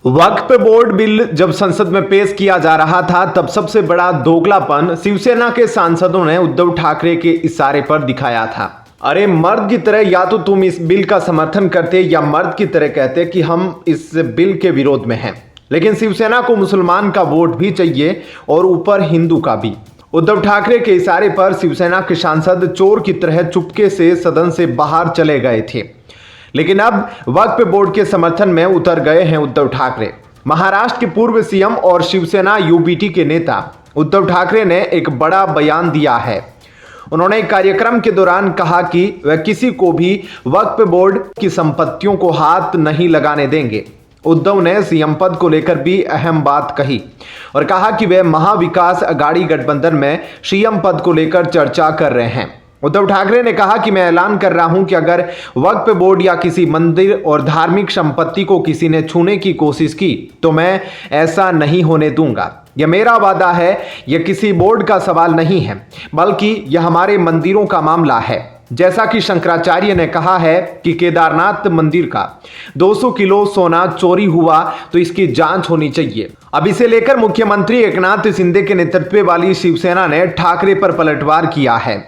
वक्फ board bill जब संसद में पेश किया जा रहा था तब सबसे बड़ा दोगलापन शिवसेना के सांसदों ने उद्धव ठाकरे के इशारे पर दिखाया था। अरे मर्द की तरह या तो तुम इस बिल का समर्थन करते या मर्द की तरह कहते कि हम इस बिल के विरोध में हैं। लेकिन शिवसेना को मुसलमान का वोट भी चाहिए और ऊपर हिंदू का भी। उद्धव ठाकरे के इशारे पर शिवसेना के सांसद चोर की तरह चुपके से सदन से बाहर चले गए थे। लेकिन अब वक्फ बोर्ड के समर्थन में उतर गए हैं उद्धव ठाकरे। महाराष्ट्र के पूर्व सीएम और शिवसेना यूबीटी के नेता उद्धव ठाकरे ने एक बड़ा बयान दिया है। उन्होंने एक कार्यक्रम के दौरान कहा कि वह किसी को भी वक्फ बोर्ड की संपत्तियों को हाथ नहीं लगाने देंगे। उद्धव ने सीएम पद को लेकर भी अहम बात कही और कहा कि वे महाविकास अघाड़ी गठबंधन में सीएम पद को लेकर चर्चा कर रहे हैं। उद्धव ठाकरे ने कहा कि मैं ऐलान कर रहा हूं कि अगर वक्फ बोर्ड या किसी मंदिर और धार्मिक संपत्ति को किसी ने छूने की कोशिश की तो मैं ऐसा नहीं होने दूंगा। यह मेरा वादा है। यह किसी बोर्ड का सवाल नहीं है, बल्कि यह हमारे मंदिरों का मामला है। जैसा कि शंकराचार्य ने कहा है कि केदारनाथ मंदिर का 200 किलो सोना चोरी हुआ तो इसकी जांच होनी चाहिए। अब इसे लेकर मुख्यमंत्री एकनाथ शिंदे के नेतृत्व वाली शिवसेना ने ठाकरे पर पलटवार किया है।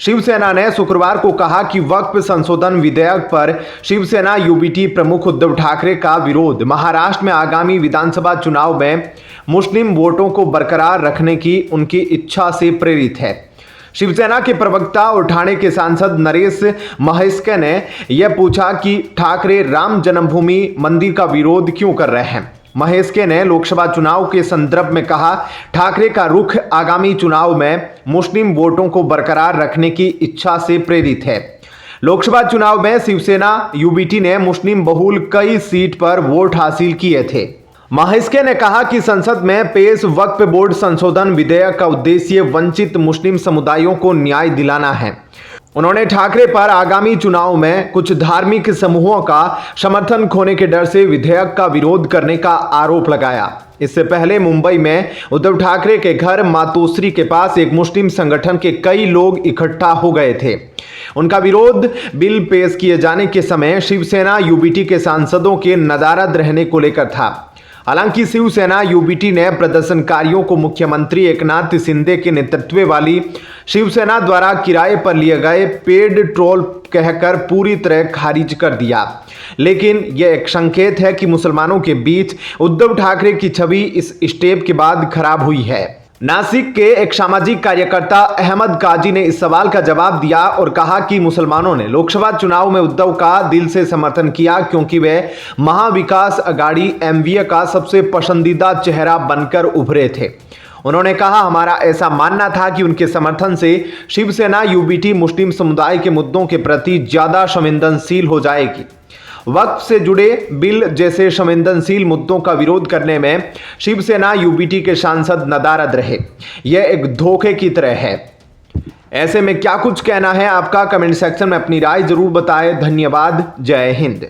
शिवसेना ने शुक्रवार को कहा कि वक्फ संशोधन विधेयक पर शिवसेना यूबीटी प्रमुख उद्धव ठाकरे का विरोध महाराष्ट्र में आगामी विधानसभा चुनाव में मुस्लिम वोटों को बरकरार रखने की उनकी इच्छा से प्रेरित है। शिवसेना के प्रवक्ता और ठाणे के सांसद नरेश महेस्के ने यह पूछा कि ठाकरे राम जन्मभूमि मंदिर का विरोध क्यों कर रहे हैं। महेस्के ने लोकसभा चुनाव के संदर्भ में कहा, ठाकरे का रुख आगामी चुनाव में मुस्लिम वोटों को बरकरार रखने की इच्छा से प्रेरित है। लोकसभा चुनाव में शिवसेना यूबीटी ने मुस्लिम बहुल कई सीट पर वोट हासिल किए थे। महेस्के ने कहा कि संसद में पेश वक्फ बोर्ड संशोधन विधेयक का उद्देश्य वंचित मुस्लिम समुदायों को न्याय दिलाना है। उन्होंने ठाकरे पर आगामी चुनाव में कुछ धार्मिक समूहों का समर्थन खोने के डर से विधेयक का विरोध करने का आरोप लगाया। इससे पहले मुंबई में उद्धव ठाकरे के घर मातोश्री के पास एक मुस्लिम संगठन के कई लोग इकट्ठा हो गए थे। उनका विरोध बिल पेश किए जाने के समय शिवसेना यूबीटी के सांसदों के नदारद रहने को लेकर था। हालांकि शिवसेना यूबीटी ने प्रदर्शनकारियों को मुख्यमंत्री एकनाथ शिंदे के नेतृत्व वाली शिवसेना द्वारा किराए पर लिए गए पेड ट्रोल कहकर पूरी तरह खारिज कर दिया। लेकिन यह एक संकेत है कि मुसलमानों के बीच उद्धव ठाकरे की छवि इस स्टेप के बाद खराब हुई है। नासिक के एक सामाजिक कार्यकर्ता अहमद काजी ने इस सवाल का जवाब दिया और कहा कि मुसलमानों ने लोकसभा चुनाव में उद्धव का दिल से समर्थन किया क्योंकि वे महाविकास अघाड़ी एमवीए का सबसे पसंदीदा चेहरा बनकर उभरे थे। उन्होंने कहा, हमारा ऐसा मानना था कि उनके समर्थन से शिवसेना यूबीटी मुस्लिम समुदाय के मुद्दों के प्रति ज्यादा संवेदनशील हो जाएगी। वक्फ से जुड़े बिल जैसे संवेदनशील मुद्दों का विरोध करने में शिवसेना यूबीटी के सांसद नदारद रहे। यह एक धोखे की तरह है। ऐसे में क्या कुछ कहना है आपका? कमेंट सेक्शन में अपनी राय जरूर बताएं। धन्यवाद। जय हिंद।